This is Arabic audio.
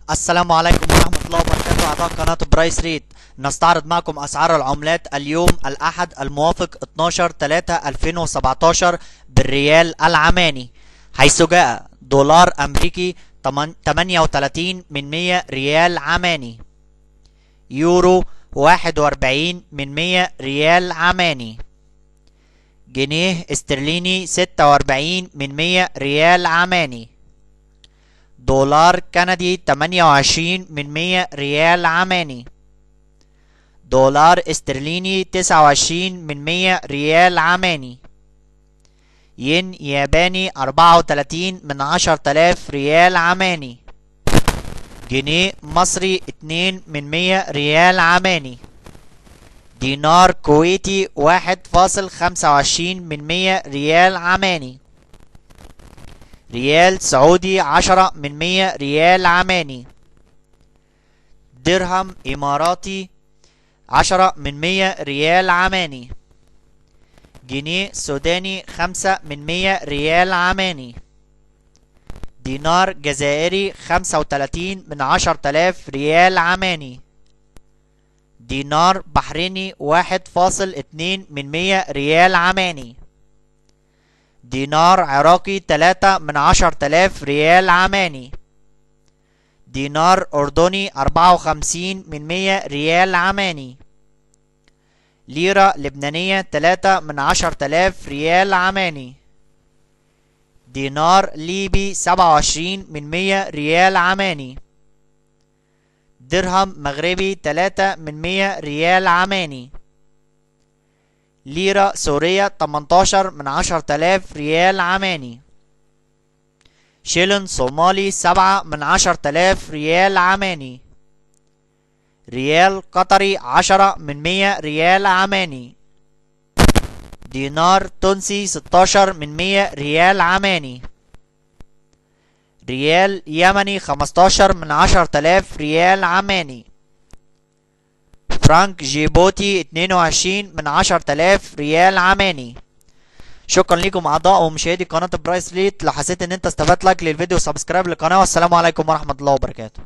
السلام عليكم ورحمة الله وبركاته. أعضاء قناة برايس ريت، نستعرض معكم أسعار العملات اليوم الأحد الموافق 12/3/2017 بالريال العماني، حيث جاء دولار أمريكي 38 ريال عماني، يورو 41 ريال عماني، جنيه استرليني 46 ريال عماني، دولار كندي 28 ريال عماني، دولار استرليني 29 ريال عماني، ين ياباني 34 ريال عماني، جنيه مصري 2 ريال عماني، دينار كويتي 1.25 ريال عماني، ريال سعودي 10 ريال عماني، درهم إماراتي 10 ريال عماني، جنيه سوداني 5 ريال عماني، دينار جزائري 35 ريال عماني، دينار بحريني 1.2 ريال عماني، دينار عراقي 3 ريال عماني، دينار أردني 54 ريال عماني، ليرة لبنانية 3 ريال عماني، دينار ليبي 27 ريال عماني، درهم مغربي 3 ريال عماني، ليرة سورية 18 ريال عماني، شيلن صومالي 7 ريال عماني، ريال قطري 10 ريال عماني، دينار تونسي 16 ريال عماني، ريال يمني 15 ريال عماني، فرانك جيبوتي 22 ريال عماني. شكرا لكم اعضاء ومشاهدي قناة برايس ريت. لو حسيت ان انت استفدت لايك للفيديو وسبسكرايب للقناة، والسلام عليكم ورحمة الله وبركاته.